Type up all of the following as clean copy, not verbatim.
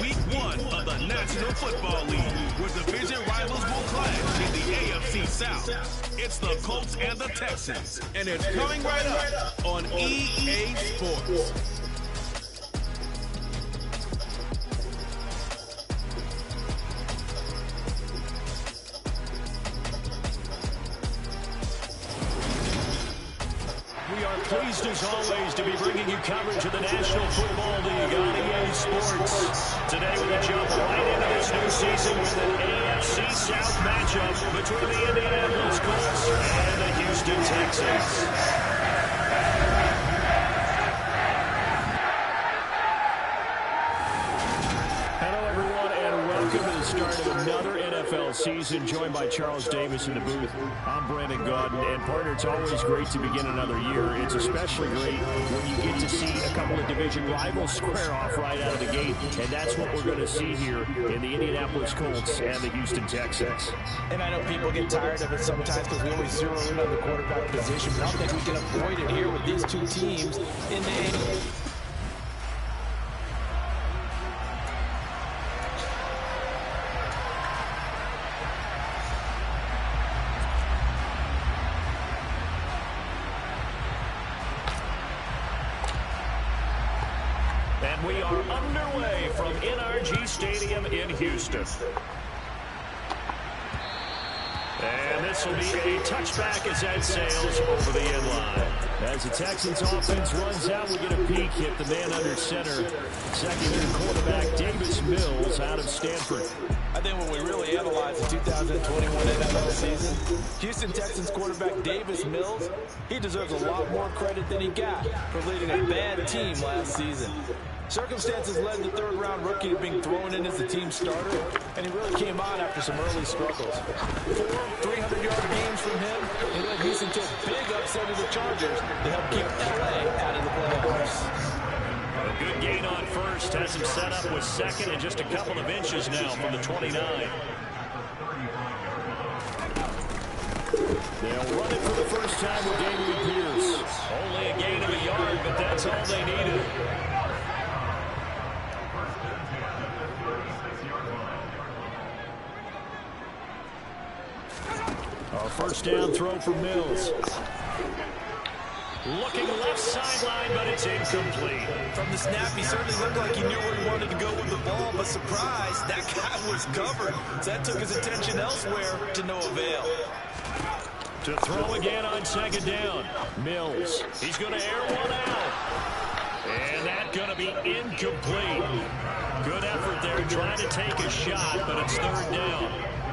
week 1 of the National Football League, where division rivals will clash in the AFC South. It's the Colts and the Texans, and it's coming right up on EA Sports. Pleased as always to be bringing you coverage of the National Football League on EA Sports. Today we'll jump right into this new season with an AFC South matchup between the Indianapolis Colts and the Houston Texans. Start of another NFL season, joined by Charles Davis in the booth. I'm Brandon Gaudin, and partner, it's always great to begin another year. It's especially great when you get to see a couple of division rivals square off right out of the gate, and that's what we're going to see here in the Indianapolis Colts and the Houston Texans. And I know people get tired of it sometimes because we always zero in on the quarterback position, but I don't think we can avoid it here with these two teams in the And we are underway from NRG Stadium in Houston. And this will be a touchback as that sails over the end line. As the Texans offense runs out, we get a peek at the man under center. Second-year quarterback Davis Mills out of Stanford. I think when we really analyze the 2021 NFL season, Houston Texans quarterback Davis Mills, he deserves a lot more credit than he got for leading a bad team last season. Circumstances led the third-round rookie to being thrown in as the team starter, and he really came on after some early struggles. 4 300-yard games from him, he led Houston to a big upset of the Chargers to help keep L.A. out of the playoffs. A good gain on first, has him set up with second and just a couple of inches now from the 29. They'll run it for the first time with Dameon Pierce. Only a gain of a yard, but that's all they needed. A first down throw for Mills. Looking left sideline, but it's incomplete. From the snap, he certainly looked like he knew where he wanted to go with the ball, but surprise, that guy was covered. So that took his attention elsewhere to no avail. To throw again on second down. Mills, he's going to air one out. And that's going to be incomplete. Good effort there trying to take a shot, but it's third down.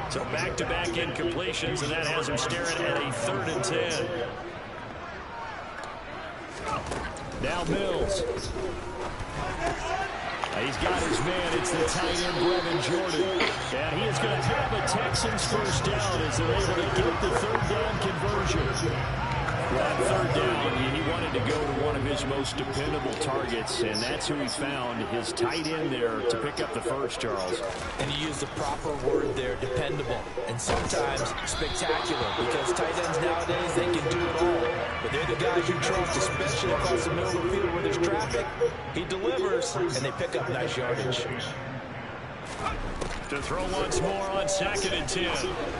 So back-to-back incompletions, and that has him staring at a 3rd and 10. Now Mills. He's got his man. It's the tight end, Brevin Jordan. And he is going to have a Texans first down as they're able to get the third down conversion. On third down, he wanted to go to one of his most dependable targets, and that's who he found, his tight end there to pick up the first, Charles. And he used the proper word there, dependable, and sometimes spectacular, because tight ends nowadays, they can do it all. But they're the guys you trust, especially across the middle of the field where there's traffic. He delivers, and they pick up nice yardage. To throw once more on 2nd and 10,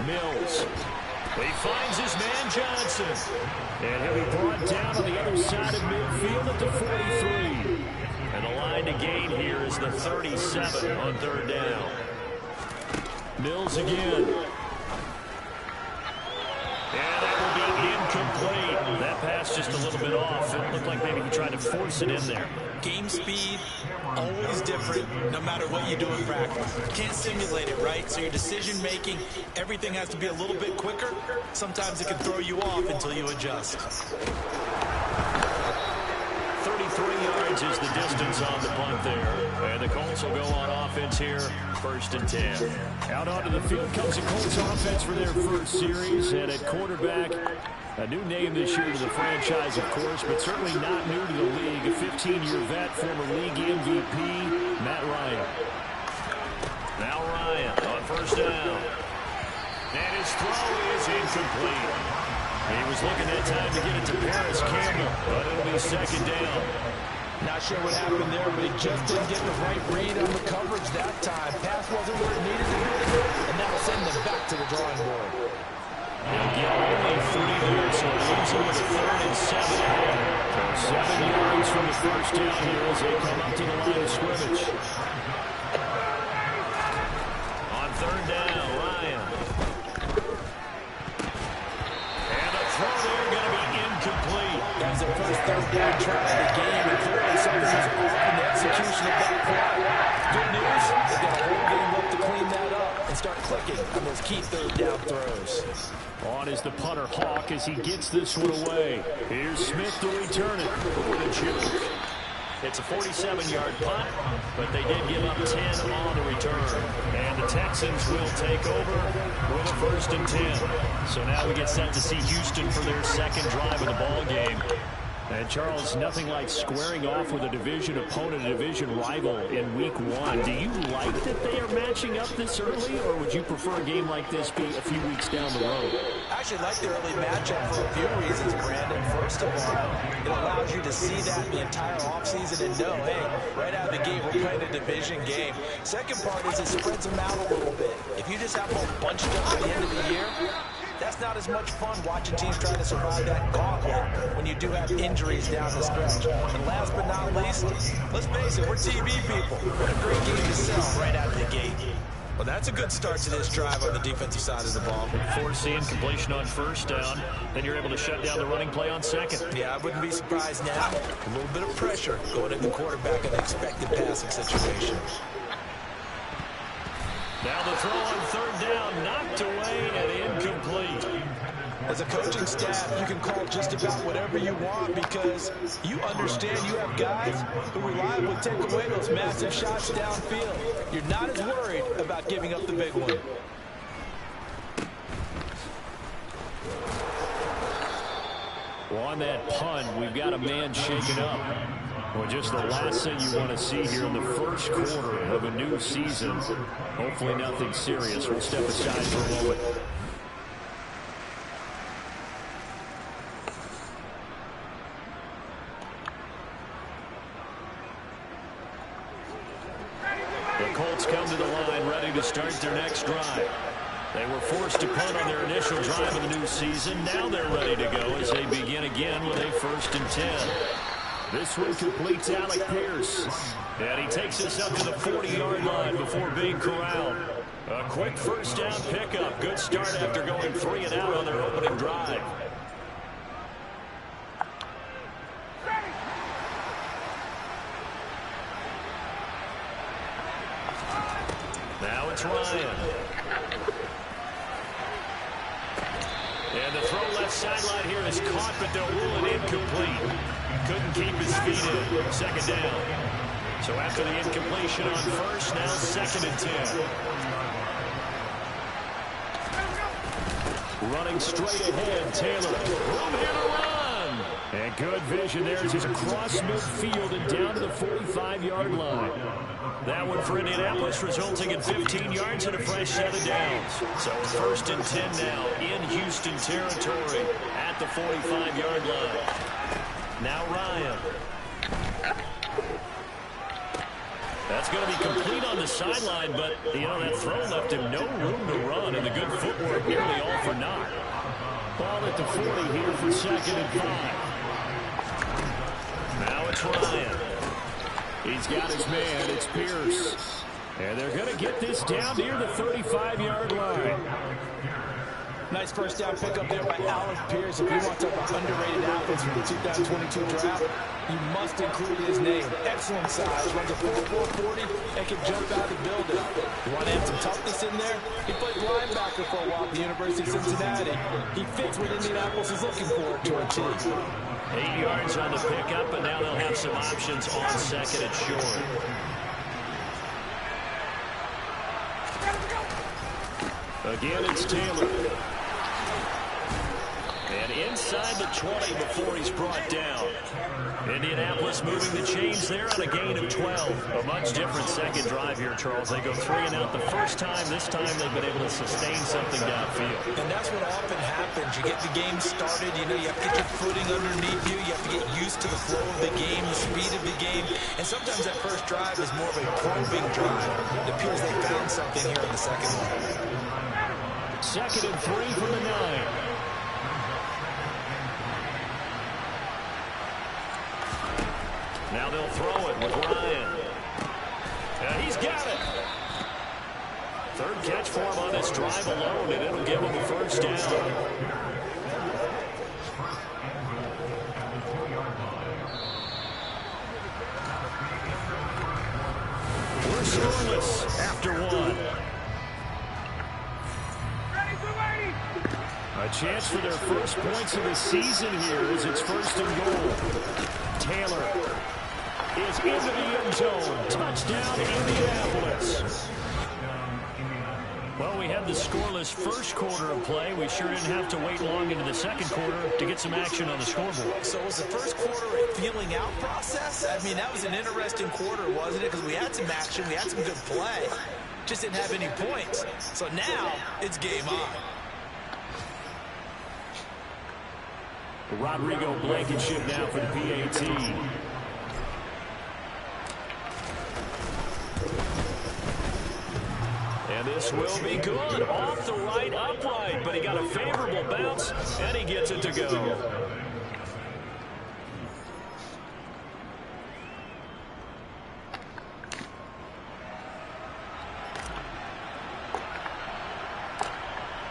Mills. He finds his man Johnson. And he'll be brought down on the other side of midfield at the 43. And the line to gain here is the 37 on third down. Mills again. And that will be incomplete. That pass just a little bit off. It looked like maybe he tried to force it in there. Game speed, always different, no matter what you do in practice. You can't simulate it, right? So your decision-making, everything has to be a little bit quicker. Sometimes it can throw you off until you adjust. 33 yards is the distance on the punt there. And the Colts will go on offense here, 1st and 10. Out onto the field comes the Colts offense for their first series. And at quarterback, a new name this year to the franchise, of course, but certainly not new to the league. A 15-year vet, former league MVP, Matt Ryan. Now Ryan on first down. And his throw is incomplete. He was looking that time to get it to Paris Campbell, but it'll be 2nd down. Not sure what happened there, but he just didn't get the right read on the coverage that time. Pass wasn't where it needed to be, and that'll send them back to the drawing board. They'll get only 3 here, so it leaves them with 3rd and 7 ahead. 7 yards from the first down here as they come up to the line of scrimmage. On 3rd down, Ryan. And a throw there going to be incomplete. That's the first 3rd down try of the game, and clearly something was off in the execution of that play. Good news, they've got a whole game left to clean that up and start clicking on those key 3rd down throws. On is the punter, Hawk, as he gets this one away. Here's Smith to return it with a juke. It's a 47-yard punt, but they did give up 10 on the return. And the Texans will take over with a 1st and 10. So now we get set to see Houston for their 2nd drive of the ball game. And, Charles, nothing like squaring off with a division opponent, a division rival in Week 1. Do you like that they are matching up this early, or would you prefer a game like this be a few weeks down the road? I actually like the early matchup for a few reasons, Brandon. First of all, it allows you to see that the entire offseason and know, hey, right out of the gate, we're playing a division game. Second part is it spreads them out a little bit. If you just have them all bunched up at the end of the year, that's not as much fun watching teams try to survive that gauntlet when you do have injuries down the stretch. And last but not least, let's face it, we're TV people. What a great game to sell right out of the gate. Well, that's a good start to this drive on the defensive side of the ball. Forcing completion on 1st down. Then you're able to shut down the running play on 2nd. Yeah, I wouldn't be surprised now. A little bit of pressure going at the quarterback in an expected passing situation. Now the throw on 3rd down, knocked away and incomplete. As a coaching staff, you can call just about whatever you want because you understand you have guys who reliably take away those massive shots downfield. You're not as worried about giving up the big one. Well, on that punt, we've got a man shaken up. Well, just the last thing you want to see here in the 1st quarter of a new season. Hopefully nothing serious. We'll step aside for a moment. The Colts come to the line ready to start their next drive. They were forced to punt on their initial drive of the new season. Now they're ready to go as they begin again with a 1st and 10. This one completes Alec Pierce. And he takes us up to the 40-yard line before being corralled. A quick 1st down pickup. Good start after going 3 and out on their opening drive. Now it's Ryan. And the throw left sideline here is caught, but they'll rule it incomplete. Couldn't keep his feet in. 2nd down. So after the incompletion on 1st, now 2nd and 10. Running straight ahead, Taylor. Room here to run. And good vision there as he's across midfield and down to the 45-yard line. That one for Indianapolis resulting in 15 yards and a fresh set of downs. So 1st and 10 now in Houston territory at the 45-yard line. Now Ryan. That's going to be complete on the sideline, but, that throw left him no room to run, and the good footwork nearly all for naught. Ball at the 40 here for 2nd and 5. Now it's Ryan. He's got his man. It's Pierce. And they're going to get this down near the 35-yard line. Nice 1st down pickup there by Alec Pierce. If you want to talk about underrated athletes from the 2022 draft, you must include his name. Excellent size, runs a 4.40 and can jump out of the building. You want to add some toughness in there? He played linebacker for a while at the University of Cincinnati. He fits what Indianapolis is looking for to a T. 8 yards on the pickup, and now they'll have some options on 2nd and short. Again, it's Taylor. And inside the about 20 before he's brought down. Indianapolis moving the chains there on a gain of 12. A much different second drive here, Charles. They go 3 and out the first time. This time they've been able to sustain something downfield. And that's what often happens. You get the game started. You know, you have to get your footing underneath you. You have to get used to the flow of the game, the speed of the game. And sometimes that first drive is more of a probing drive. It appears they found something here in the second one. 2nd and 3 from the 9. Now they'll throw it with Ryan. And he's got it. 3rd catch for him on this drive alone, and it'll give him a first down. We're scoreless after 1. A chance for their first points of the season here as it's 1st and goal. Taylor is into the end zone. Touchdown, Indianapolis. Well, we had the scoreless first quarter of play. We sure didn't have to wait long into the second quarter to get some action on the scoreboard. So was the first quarter a feeling out process? I mean, that was an interesting quarter, wasn't it? Because we had some action, we had some good play. Just didn't have any points. So now it's game on. Rodrigo Blankenship now for the PAT. And this will be good. Off the right upright, but he got a favorable bounce, and he gets it to go.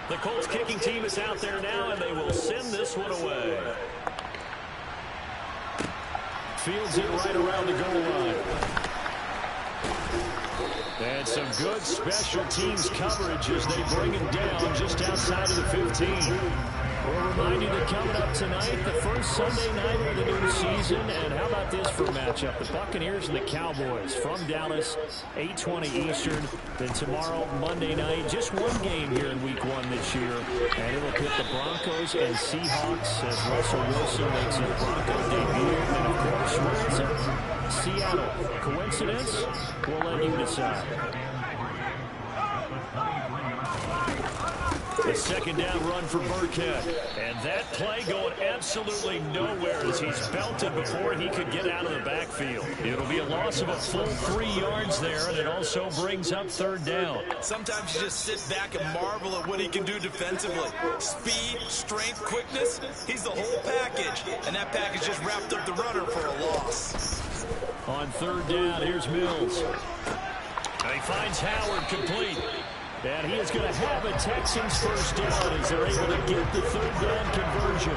The Colts kicking team is out there now, and they will send this one away. Fields it right around the goal line. And some good special teams coverage as they bring him down just outside of the 15. We'll remind you that coming up tonight, the first Sunday night of the new season. And how about this for a matchup? The Buccaneers and the Cowboys from Dallas, 8:20 Eastern. Then tomorrow, Monday night, just one game here in Week 1 this year. And it'll pit the Broncos and Seahawks as Russell Wilson makes his Broncos debut. And, of course, where is it? Seattle. Coincidence? We'll let you decide. A second down run for Burkhead. And that play going absolutely nowhere as he's belted before he could get out of the backfield. It'll be a loss of a full 3 yards there, and it also brings up 3rd down. Sometimes you just sit back and marvel at what he can do defensively. Speed, strength, quickness, he's the whole package. And that package just wrapped up the runner for a loss. On 3rd down, here's Mills. And he finds Howard complete. And he is going to have a Texans first down as they're able to get the 3rd down conversion.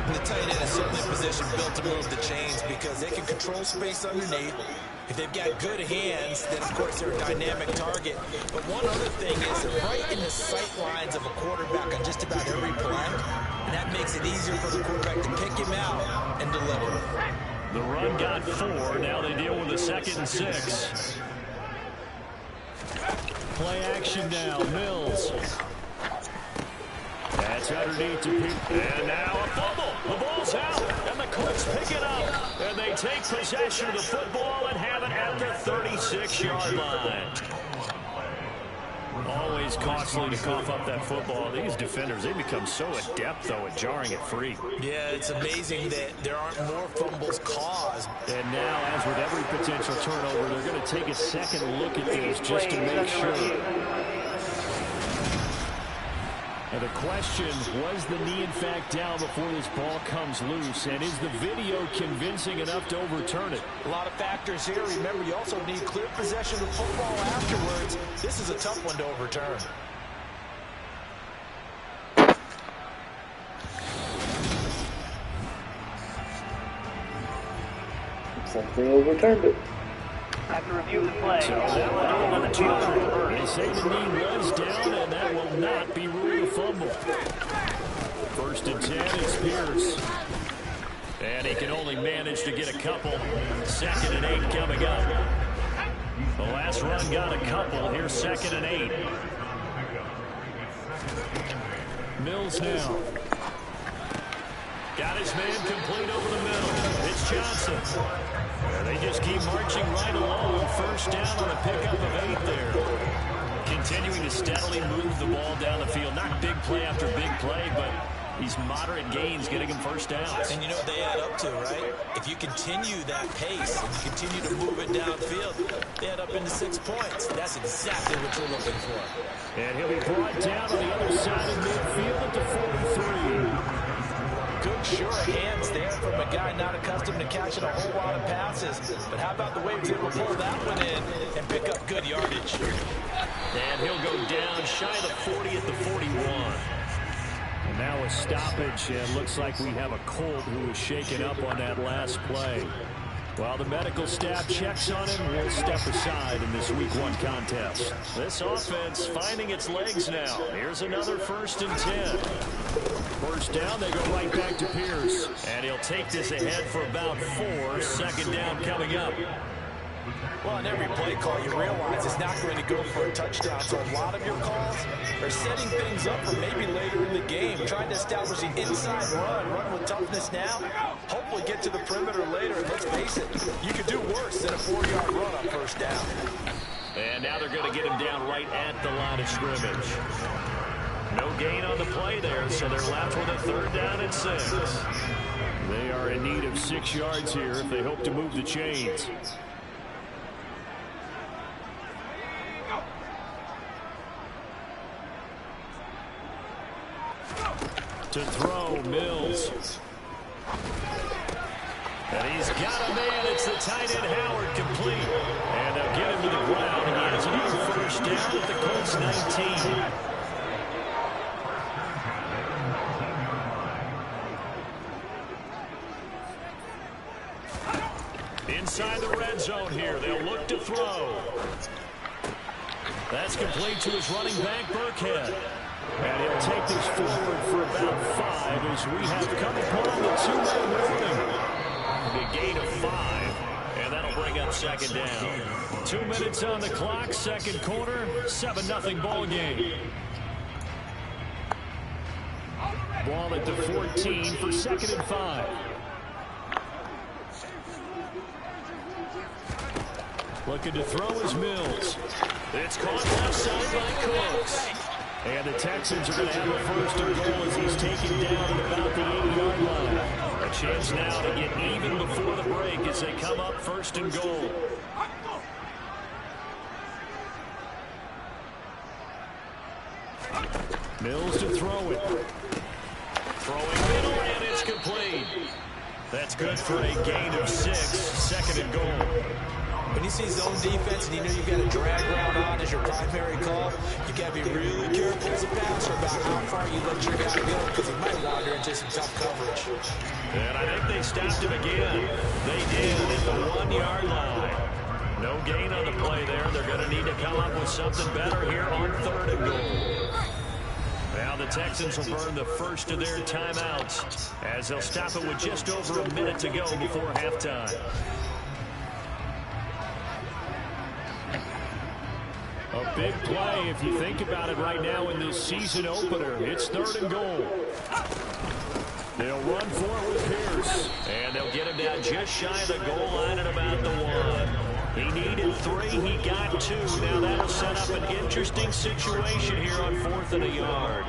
The tight end is certainly a position built to move the chains because they can control space underneath. If they've got good hands, then of course they're a dynamic target. But one other thing is they're right in the sight lines of a quarterback on just about every play. And that makes it easier for the quarterback to pick him out and deliver. The run got 4. Now they deal with a 2nd and 6. Play action now. Mills. That's underneath to Pete. And now a fumble. The ball's out. And the Colts pick it up. And they take possession of the football and have it at the 36-yard line. Always costly to cough up that football. These defenders, they become so adept, though, at jarring it free. Yeah, it's amazing that there aren't more fumbles caused. And now, as with every potential turnover, they're going to take a second look at this just to make sure. And the question, was the knee in fact down before this ball comes loose? And is the video convincing enough to overturn it? A lot of factors here. Remember, you also need clear possession of the football afterwards. This is a tough one to overturn. Something overturned it. After review the play, they say the knee was down, and that will not be ruled a fumble. 1st and 10 is Pierce. And he can only manage to get a couple. 2nd and 8 coming up. The last run got a couple. Here's 2nd and 8. Mills now. Got his man complete over the middle. It's Johnson. And they just keep marching right along. First down on a pickup of 8 there. Continuing to steadily move the ball down the field. Not big play after big play, but these moderate gains getting him first downs. And you know what they add up to, right? If you continue that pace and you continue to move it downfield, they add up into 6 points. That's exactly what you're looking for. And he'll be brought down on the other side of midfield at the 43. Good, sure hands there from a guy not accustomed to catching a whole lot of passes. But how about the way he was able to pull that one in and pick up good yardage? And he'll go down shy of the 40 at the 41. And now a stoppage, and looks like we have a Colt who was shaken up on that last play. While the medical staff checks on him, we'll step aside in this Week 1 contest. This offense finding its legs now. Here's another 1st and 10. First down, they go right back to Pierce. And he'll take this ahead for about 4. Second down coming up. Well, on every play call, you realize it's not going to go for a touchdown. So a lot of your calls are setting things up for maybe later in the game, trying to establish the inside run with toughness now, hopefully get to the perimeter later. And let's face it, you could do worse than a 4-yard run on first down. And now they're going to get him down right at the line of scrimmage. No gain on the play there, so they're left with a 3rd down and 6. They are in need of 6 yards here if they hope to move the chains. To throw, Mills. And he's got a man. It's the tight end, Howard, complete. And they'll get him to the ground. And he has another first down at the Colts 19. Inside the red zone here. They'll look to throw. That's complete to his running back, Burkhead. And he'll take this forward for about 5 as we have come upon the 2-man warning. The gain of 5, and that'll bring up second down. 2 minutes on the clock, second quarter, 7-0 ball game. Ball at the 14 for 2nd and 5. Looking to throw is Mills. It's caught left side by Cooks. And the Texans are going to have a 1st and goal as he's taken down at about the 80-yard line. A chance now to get even before the break as they come up 1st and goal. Mills to throw it. Throwing middle, and it's complete. That's good for a gain of 6, 2nd and goal. When you see zone defense and you know you've got a drag route on as your primary call, you got to be really careful as a passer about how far you let your guy go because he might wander into some tough coverage. And I think they stopped him again. They did at the 1-yard line. No gain on the play there. They're going to need to come up with something better here on 3rd and goal. Now the Texans will burn the first of their timeouts as they'll stop it with just over a minute to go before halftime. A big play if you think about it right now in this season opener. It's 3rd and goal. They'll run for it with Pierce. And they'll get him down just shy of the goal line at about the 1. He needed 3. He got 2. Now that'll set up an interesting situation here on 4th and a yard.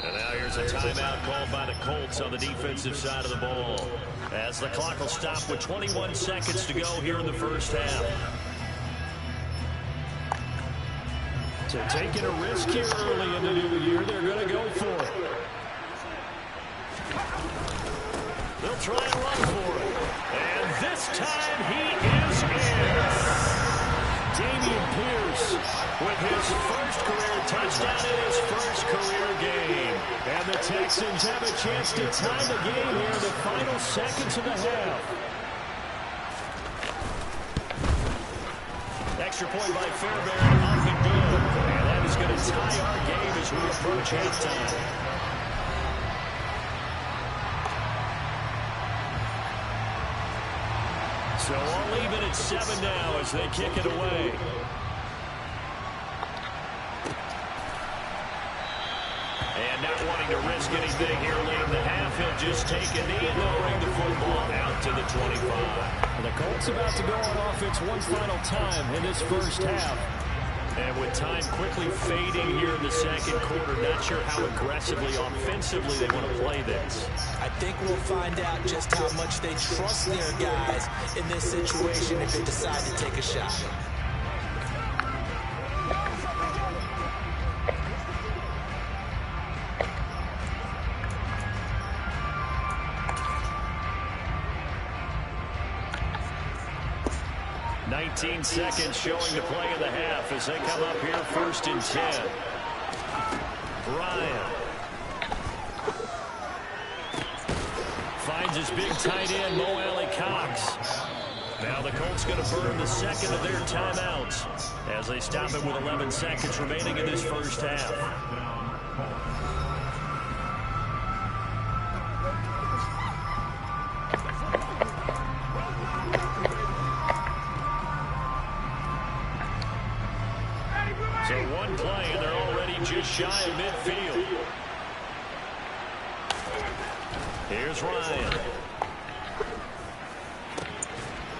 And now here's a timeout called by the Colts on the defensive side of the ball, as the clock will stop with 21 seconds to go here in the first half. So taking a risk here early in the new year, they're going to go for it. They'll try and run for it. And this time he is in. Dameon Pierce with his first career touchdown in his first career game. And the Texans have a chance to tie the game here in the final seconds of the half. Extra point by Fairbairn, up and good. And that is going to tie our game as we approach halftime. So all even at 7 now as they kick it away. not wanting to risk anything here late in the half. He'll just take a knee and they'll bring the football out to the 25. The Colts about to go on offense one final time in this first half. And with time quickly fading here in the second quarter, not sure how aggressively, offensively they want to play this. I think we'll find out just how much they trust their guys in this situation if they decide to take a shot. Seconds showing the play of the half as they come up here 1st and 10. Ryan finds his big tight end, Mo Alley-Cox. Now the Colts going to burn the second of their timeouts as they stop it with 11 seconds remaining in this first half. Shy of midfield. Here's Ryan.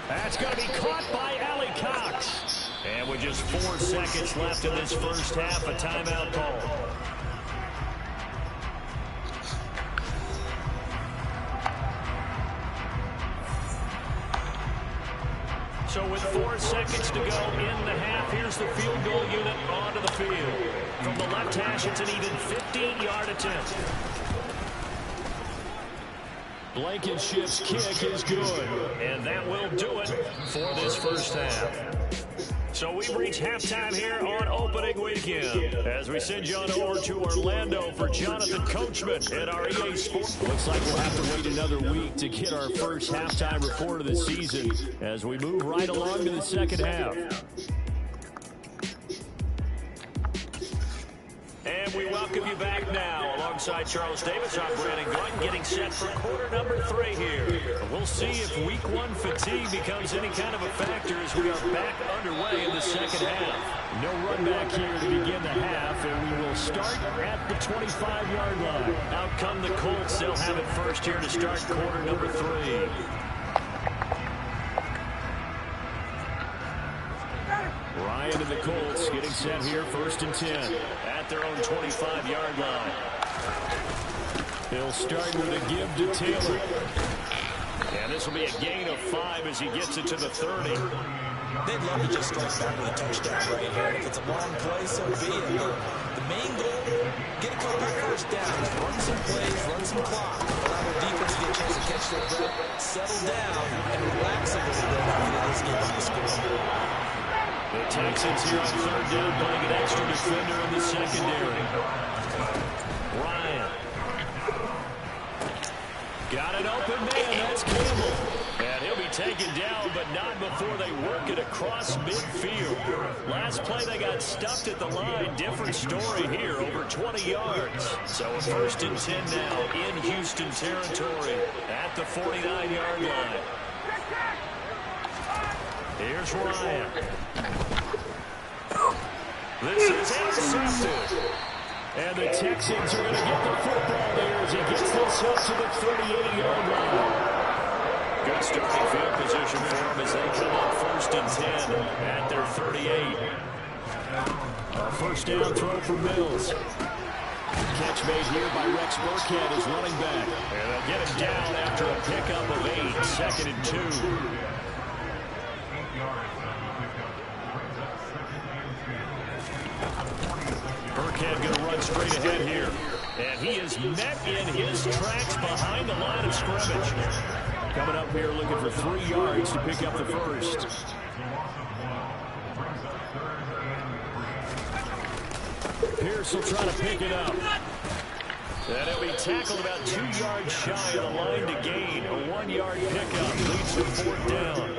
That's going to be caught by Alley-Cox. And with just 4 seconds left in this first half, a timeout call. So with 4 seconds to go in the half, here's the field goal unit onto the field. From the left hash, it's an even 15-yard attempt. Blankenship's kick is good. And that will do it for this first half. So we've reached halftime here on opening weekend as we send you on over to Orlando for Jonathan Coachman at our EA Sports. Looks like we'll have to wait another week to get our first halftime report of the season as we move right along to the second half. And we welcome you back now alongside Charles Davis. I'm Brandon Glenn getting set for quarter number 3 here. We'll see if week 1 fatigue becomes any kind of a factor as we are back underway in the second half. No run back here to begin the half, and we will start at the 25-yard line. Out come the Colts. They'll have it first here to start quarter number 3. Ryan and the Colts getting set here 1st and 10. At their own 25-yard line. They'll start with a give to Taylor. And this will be a gain of 5 as he gets it to the 30. They'd love to just strike back with a touchdown right here. If it's a long play, so be it. The main goal, get a couple of first downs, run some plays, run some clock, allow the defense to get a chance to catch their breath, settle down, and relax a little bit after this game on the score. The Texans here on 3rd down, putting an extra defender in the secondary. Ryan. Got an open man, that's Campbell. And he'll be taken down, but not before they work it across midfield. Last play they got stuffed at the line. Different story here, over 20 yards. So a 1st and 10 now in Houston territory at the 49-yard line. Here's Ryan. This is intercepted. And the Texans are going to get the football there as he gets this up to the 38-yard line. Good starting field position for them as they come up 1st and 10 at their 38. A first down throw for Mills. Catch made here by Rex Burkhead as running back. And they'll get him down after a pickup of 8, 2nd and 2. Burkhead going to run straight ahead here. And he is met in his tracks behind the line of scrimmage. Coming up here looking for 3 yards to pick up the first. Pierce will try to pick it up. And he'll be tackled about 2 yards shy of the line to gain. A 1-yard pickup leads to 4th down.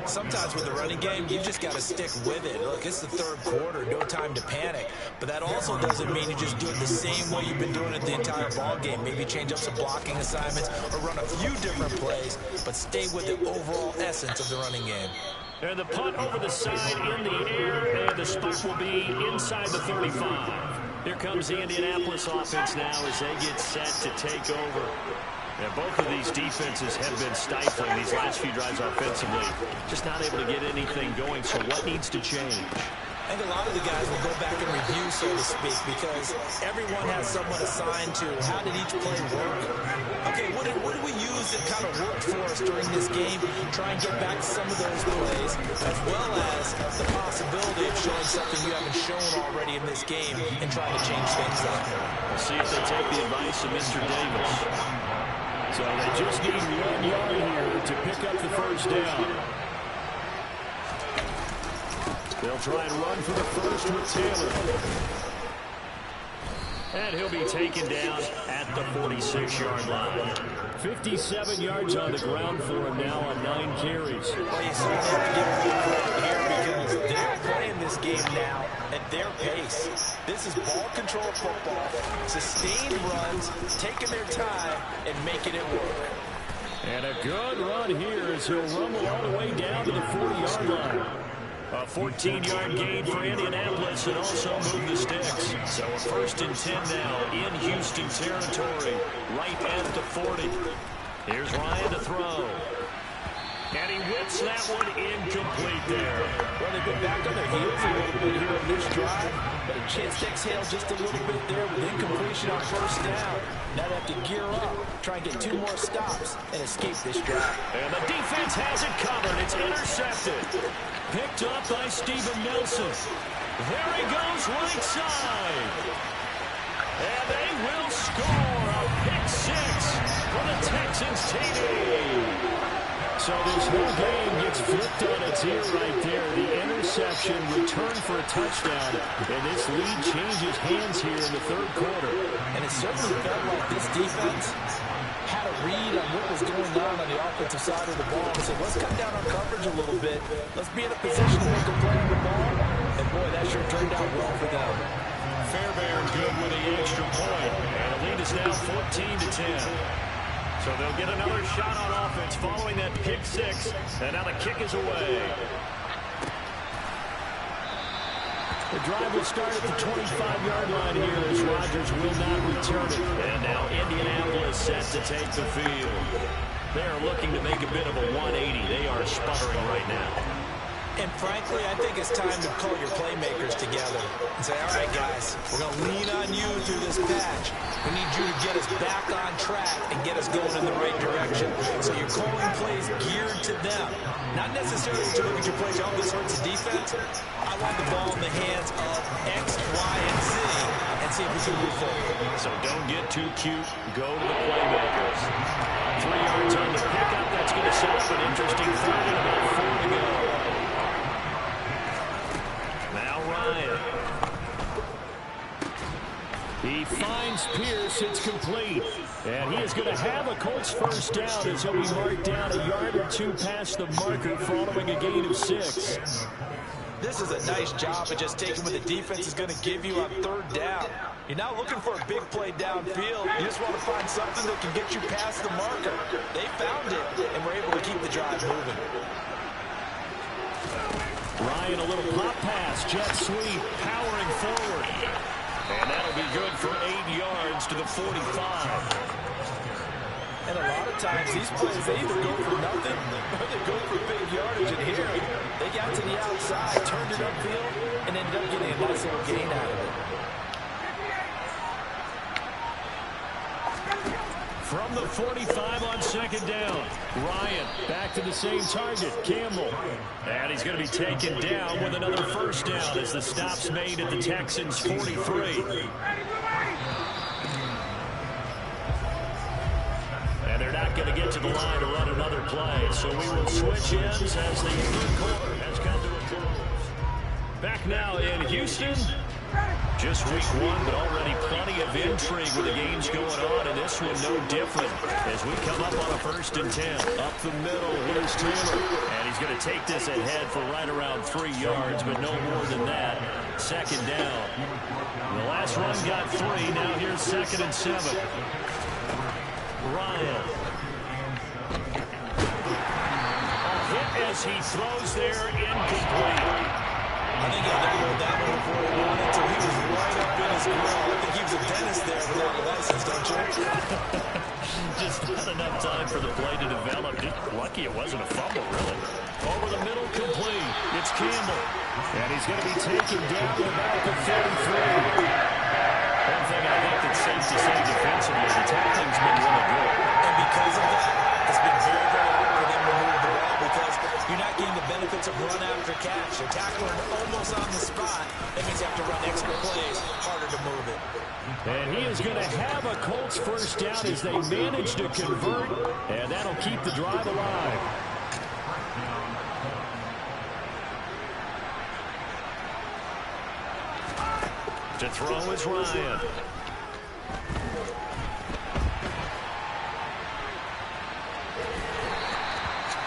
Sometimes with the running game, you just got to stick with it. Look, it's the 3rd quarter, no time to panic. But that also doesn't mean you just do it the same way you've been doing it the entire ball game. Maybe change up some blocking assignments or run a few different plays, but stay with the overall essence of the running game. And the punt over the side in the air, and the spot will be inside the 35. Here comes the Indianapolis offense now as they get set to take over. And both of these defenses have been stifling these last few drives offensively. Just not able to get anything going, so what needs to change? I think a lot of the guys will go back and review, so to speak, because everyone has someone assigned to how did each play work. Okay, what did we use that kind of worked for us during this game? Try and get back to some of those plays, as well as the possibility of showing something you haven't shown already in this game and trying to change things up. We'll see if they take the advice of Mr. Davis. So they just need 1 yard here to pick up the first down. They'll try and run for the first with Taylor. And he'll be taken down at the 46-yard line. 57 yards on the ground for him now on 9 carries. Well, you certainly have to give him good credit here because they're playing this game now at their pace. This is ball control football, sustained runs, taking their time, and making it work. And a good run here as he'll rumble all the way down to the 40-yard line. A 14-yard gain for Indianapolis and also move the sticks. So a 1st and 10 now in Houston territory, right at the 40. Here's Ryan to throw. And he whips that one incomplete there. Well, they've been back on their heels a little bit here in this drive, but a chance to exhale just a little bit there with incompletion on 1st down. Now they have to gear up, try and get 2 more stops, and escape this drive. And the defense has it covered. It's intercepted. Picked up by Steven Nelson. There he goes right side. And they will score a pick 6 for the Texans TD. So this whole game gets flipped on its ear right there. The interception returned for a touchdown. And this lead changes hands here in the 3rd quarter. And it certainly felt like this defense had a read on what was going on the offensive side of the ball and said, let's cut down our coverage a little bit. Let's be in a position to make a play on the ball. And boy, that sure turned out well for them. Fairbairn good with the extra point. And the lead is now 14-10. So they'll get another shot on offense following that pick 6. And now the kick is away. The drive will start at the 25-yard line here as Rodgers will not return it. And now Indianapolis set to take the field. They are looking to make a bit of a 180. They are sputtering right now. And frankly, I think it's time to call your playmakers together and say, all right, guys, we're going to lean on you through this patch. We need you to get us back on track and get us going in the right direction. So you're calling plays geared to them. Not necessarily to look at your plays, oh, this hurts the defense. I want the ball in the hands of X, Y, and Z and see if we can move forward. So don't get too cute. Go to the playmakers. 3 yards on the pickup. That's going to set up an interesting third and about 4 to go. He finds Pierce. It's complete. And he is going to have a Colts first down as he'll be marked down a yard or 2 past the marker following a gain of 6. This is a nice job of just taking what the defense is going to give you on 3rd down. You're not looking for a big play downfield. You just want to find something that can get you past the marker. They found it and were able to keep the drive moving. Ryan, a little pop pass, jet sweep, powering forward. And that'll be good for 8 yards to the 45. And a lot of times, these plays, they either go for nothing or they go for big yardage. And here, they got to the outside, turned it upfield, and ended up getting a nice little gain out of it. From the 45 on 2nd down, Ryan back to the same target, Campbell. And he's going to be taken down with another first down as the stop's made at the Texans' 43. And they're not going to get to the line to run another play. So we will switch ends as the 3rd quarter has come to a close. Back now in Houston. Just week 1, but already plenty of intrigue with the games going on, and this one no different as we come up on a 1st and 10. Up the middle, here's Taylor, and he's going to take this ahead for right around 3 yards, but no more than that. 2nd down. The last run got 3, now here's 2nd and 7. Ryan. A hit as he throws there, incomplete. I think he'll hold that one before he wanted to. He was right up in his grill. Just not enough time for the play to develop. Just lucky it wasn't a fumble, really. Over the middle, complete. It's Campbell. And he's going to be taken down to the back of 33. One thing I think that's safe to say defensively, the tackling's been really good. And because of that, it's been very, very hard for them to move the ball because you're not getting the benefits of run after catch. They're tackling almost on the spot. That means you have to run extra plays, harder to move it. And he is going to have a Colts first down as they manage to convert, and that'll keep the drive alive. To throw is Ryan.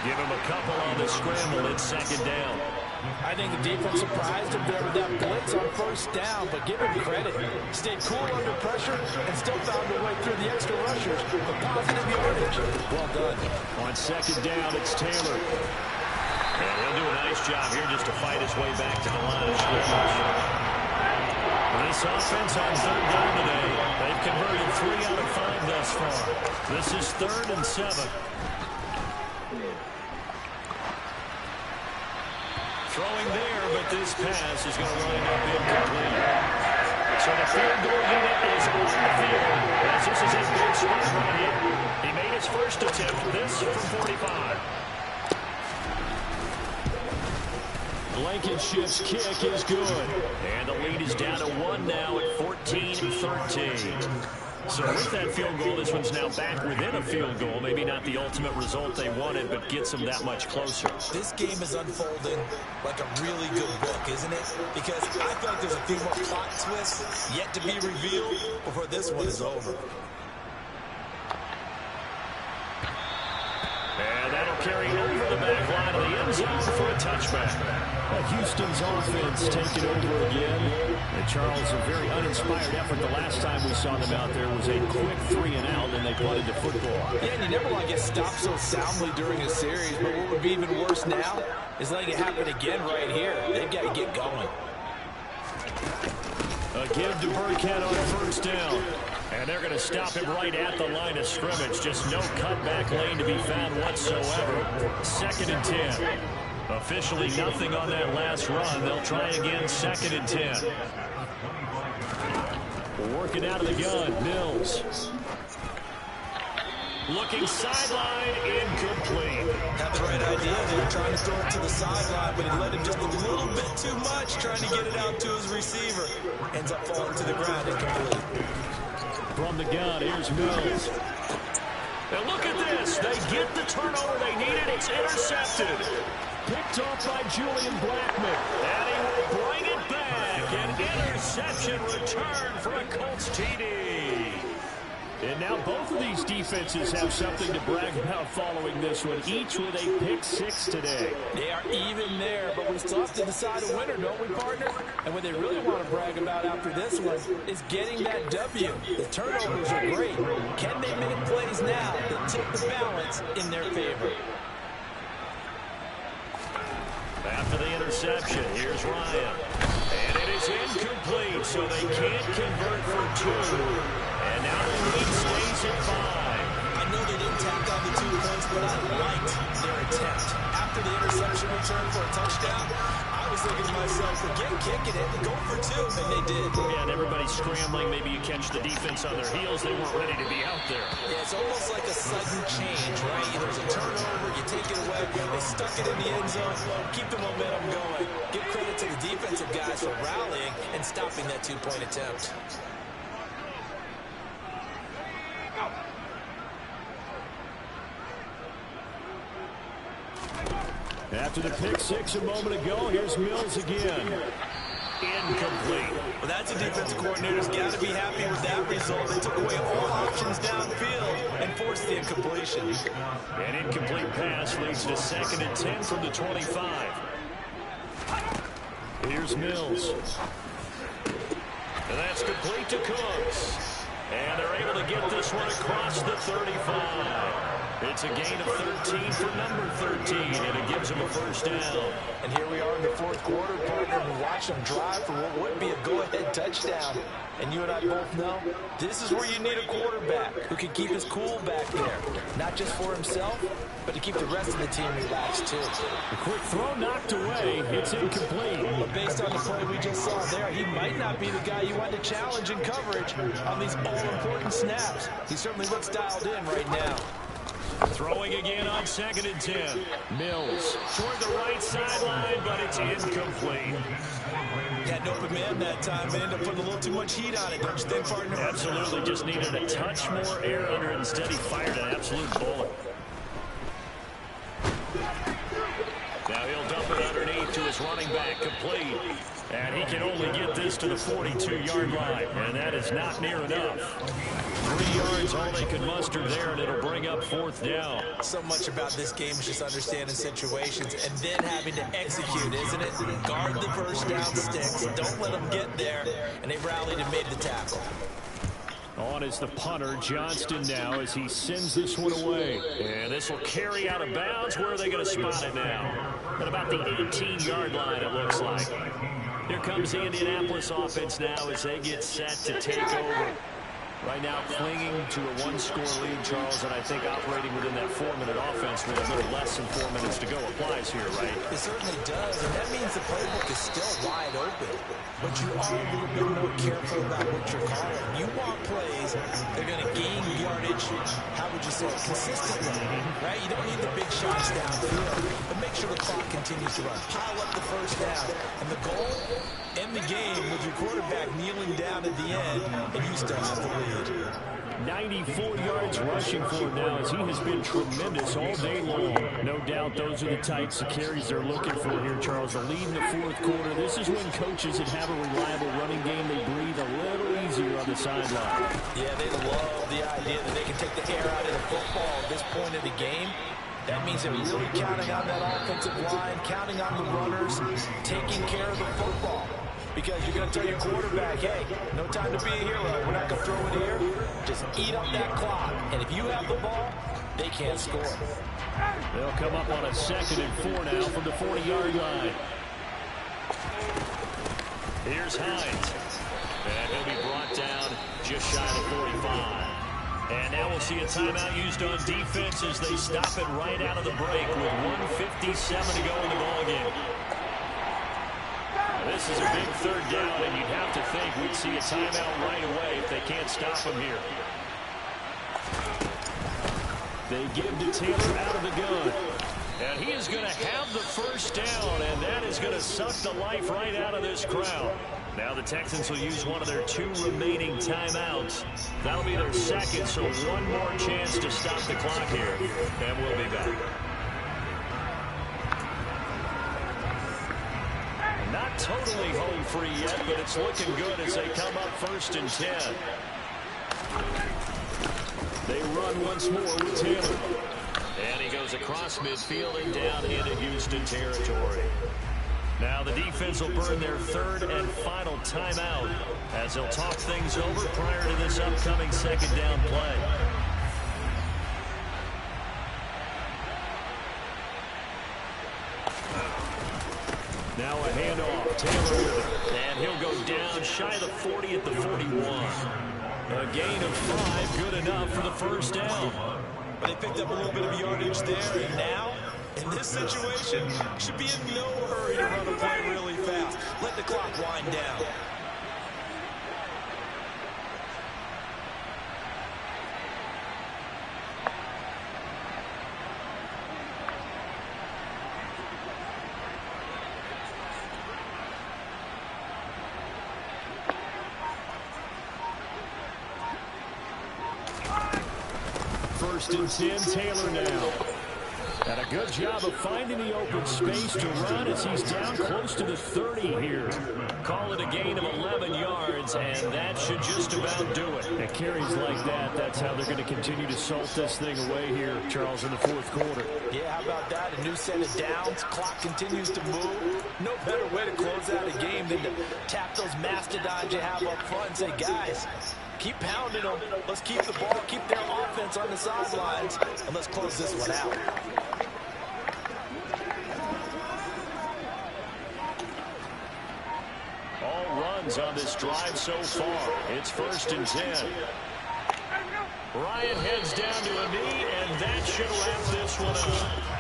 Give him a couple on the scramble. It's second down. I think the defense surprised him there with that blitz on first down, but give him credit. Stayed cool under pressure and still found a way through the extra rushers for positive yardage. Well done. On second down, it's Taylor. And he'll do a nice job here just to fight his way back to the line of scrimmage. This offense on third down today, they've converted 3 out of 5 thus far. This is 3rd and 7. Throwing there, but this pass is going to wind up incomplete. So the field goal unit is on the field, as this is a big spot right here. He made his first attempt, this from 45. Blankenship's kick is good. And the lead is down to 1 now at 14-13. So with that field goal, this one's now back within a field goal. Maybe not the ultimate result they wanted, but gets them that much closer. This game is unfolding like a really good book, isn't it? Because I feel like there's a few more plot twists yet to be revealed before this one is over. And that'll carry over the back line of the end zone for a touchback. Houston's offense taking over again. And Charles, a very uninspired effort. The last time we saw them out there was a quick 3-and-out, and they punted the football. Yeah, and you never want to get stopped so soundly during a series, but what would be even worse now is letting it happen again right here. They've got to get going. A give to Burkhead on first down. And they're going to stop him right at the line of scrimmage. Just no cutback lane to be found whatsoever. 2nd and 10. Officially nothing on that last run. They'll try again, 2nd and 10. Working out of the gun, Mills. Looking sideline, incomplete. Had the right idea. They were trying to throw it to the sideline, but he let him just a little bit too much, trying to get it out to his receiver. Ends up falling to the ground, incomplete. From the gun, here's Mills. And look at this. They get the turnover they needed. It's intercepted. Picked off by Julian Blackman. And he will bring it back. An interception return for a Colts TD. And now both of these defenses have something to brag about following this one, each with a pick 6 today. They are even there, but we still have to decide a winner, don't we, partner? And what they really want to brag about after this one is getting that W. The turnovers are great. Can they make plays now that tip the balance in their favor? After the interception, here's Ryan. And it is incomplete, so they can't convert for 2. And now the lead stays at 5. I know they didn't tack on the 2 points, but I liked their attempt. After the interception return for a touchdown, I was thinking to myself, forget kicking it, go for 2, and they did. Yeah, and everybody's scrambling. Maybe you catch the defense on their heels. They weren't ready to be out there. Yeah, it's almost like a sudden change, right? There's a turnover, you take it away, they stuck it in the end zone, keep the momentum going. Give credit to the defensive guys for rallying and stopping that 2-point attempt. After the pick 6 a moment ago, here's Mills again. Incomplete. Well, that's a defensive coordinator's got to be happy with that result. They took away all options downfield and forced the incompletion. An incomplete pass leads to 2nd and 10 from the 25. Here's Mills. And that's complete to Cooks. And they're able to get this one across the 35. It's a gain of 13 for number 13, and it gives him a first down. And here we are in the fourth quarter, partner, and watch him drive for what would be a go-ahead touchdown. And you and I both know this is where you need a quarterback who can keep his cool back there. Not just for himself, but to keep the rest of the team relaxed too. A quick throw knocked away. It's incomplete. But based on the play we just saw there, he might not be the guy you want to challenge in coverage on these all-important snaps. He certainly looks dialed in right now. Throwing again on 2nd and 10. Mills toward the right sideline, but it's incomplete. Had an open man that time, and ended up putting a little too much heat on it, don't you think, partner? Absolutely, just needed a touch more air under it. Instead, he fired an absolute bullet. Now he'll dump it underneath to his running back, complete. And he can only get this to the 42-yard line, and that is not near enough. 3 yards, all they could muster there, and it'll bring up 4th down. So much about this game is just understanding situations and then having to execute, isn't it? Guard the first down sticks, don't let them get there, and they rallied and made the tackle. On is the punter, Johnston, now as he sends this one away. And this will carry out of bounds. Where are they going to spot it now? At about the 18-yard line, it looks like. Here comes the Indianapolis offense now as they get set to take over. Right now clinging to a 1-score lead, Charles, and I think operating within that 4-minute offense with a little less than 4 minutes to go applies here, right? It certainly does, and that means the playbook is still wide open. But you are a little bit more careful about what you're calling. You want plays that are going to gain yardage, how would you say, consistently, right? You don't need the big shots downfield, but make sure the clock continues to run. Pile up the first down, and the goal, end the game with your quarterback kneeling down at the end, and you still have the lead. 94 yards rushing for him now as he has been tremendous all day long. No doubt those are the types of carries they're looking for here, Charles. The lead in the fourth quarter. This is when coaches that have a reliable running game, they breathe a little easier on the sideline. Yeah, they love the idea that they can take the air out of the football at this point of the game. That means they're really counting on that offensive line, counting on the runners, taking care of the football. Because you're going to tell your quarterback, hey, no time to be a hero. We're not going to throw it here. Just eat up that clock. And if you have the ball, they can't score. They'll come up on a 2nd and 4 now from the 40-yard line. Here's Hines. And he'll be brought down just shy of 45. And now we'll see a timeout used on defense as they stop it right out of the break with 1:57 to go in the ballgame. This is a big 3rd down, and you'd have to think we'd see a timeout right away if they can't stop him here. They give to Taylor out of the gun. And he is going to have the first down, and that is going to suck the life right out of this crowd. Now the Texans will use one of their 2 remaining timeouts. That'll be their 2nd, so one more chance to stop the clock here. And we'll be back. Not totally home free yet, but it's looking good as they come up 1st and 10. They run once more with Taylor. And he goes across midfield and down into Houston territory. Now the defense will burn their 3rd and final timeout as they'll talk things over prior to this upcoming 2nd down play. Now a handoff. Taylor with it. And he'll go down shy of the 40 at the 41. A gain of 5, good enough for the first down. But they picked up a little bit of yardage there, and now, in this situation, should be in no hurry to run a play really fast. Let the clock wind down. First and 10, Taylor now. And a good job of finding the open space to run as he's down close to the 30 here. Call it a gain of 11 yards, and that should just about do it. And carries like that, that's how they're going to continue to salt this thing away here, Charles, in the fourth quarter. Yeah, how about that? A new set of downs. Clock continues to move. No better way to close out a game than to tap those mastodons you have up front and say, guys, Keep pounding them. Let's keep the ball, keep their offense on the sidelines, and let's close this one out. All runs on this drive so far. It's 1st and 10. Ryan heads down to a knee, and that should wrap this one up.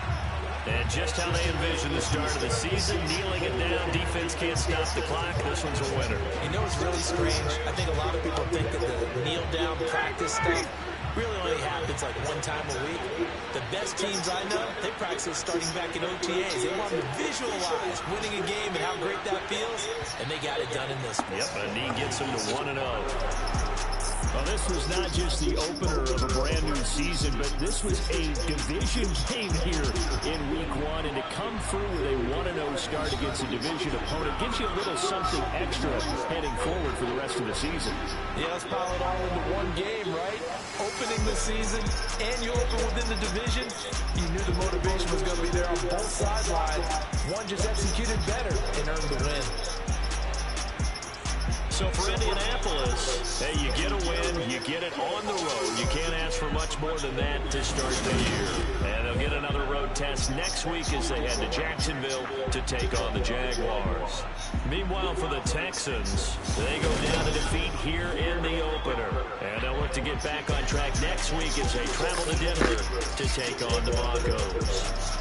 And just how they envision the start of the season, kneeling it down, defense can't stop the clock. This one's a winner. You know, it's really strange. I think a lot of people think that the kneel-down practice stuff really only happens like one time a week. The best teams I know, they practice starting back in OTAs. They want to visualize winning a game and how great that feels, and they got it done in this one. Yep, a knee gets them to 1-0. Well, this was not just the opener of a brand-new season, but this was a division game here in Week 1, and to come through with a 1-0 start against a division opponent gives you a little something extra heading forward for the rest of the season. Yeah, let's pile it all into one game, right? Opening the season, and you open within the division. You knew the motivation was going to be there on both sidelines. One just executed better and earned the win. So for Indianapolis, hey, you get a win, you get it on the road. You can't ask for much more than that to start the year. And they'll get another road test next week as they head to Jacksonville to take on the Jaguars. Meanwhile, for the Texans, they go down to defeat here in the opener. And they'll look to get back on track next week as they travel to Denver to take on the Broncos.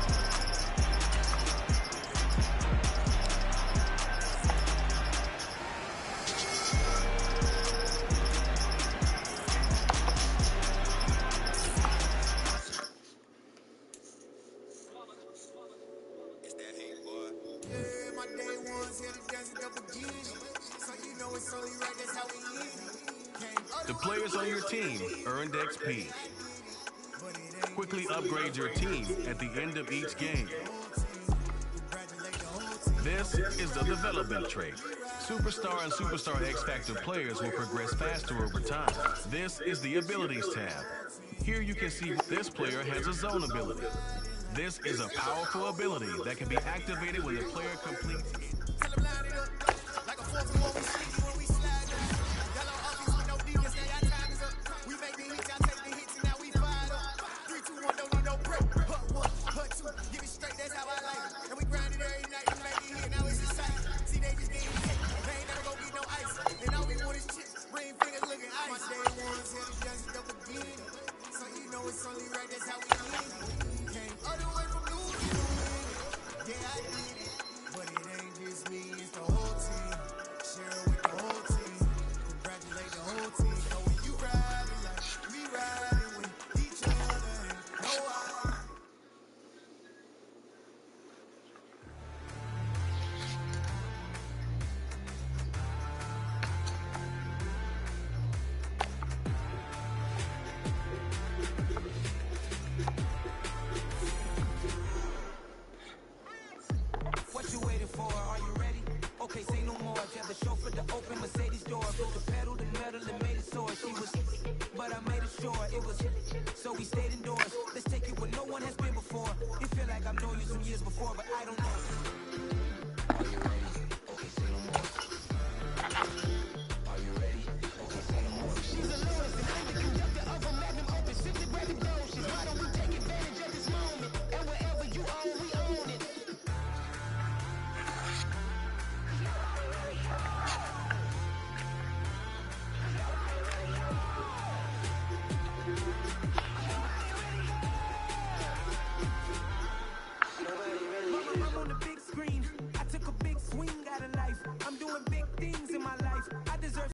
The players on your team earned XP. Quickly upgrade your team at the end of each game. This is the development trait. Superstar and Superstar X Factor players will progress faster over time. This is the Abilities tab. Here you can see this player has a zone ability. This is a powerful ability that can be activated when the player completes it.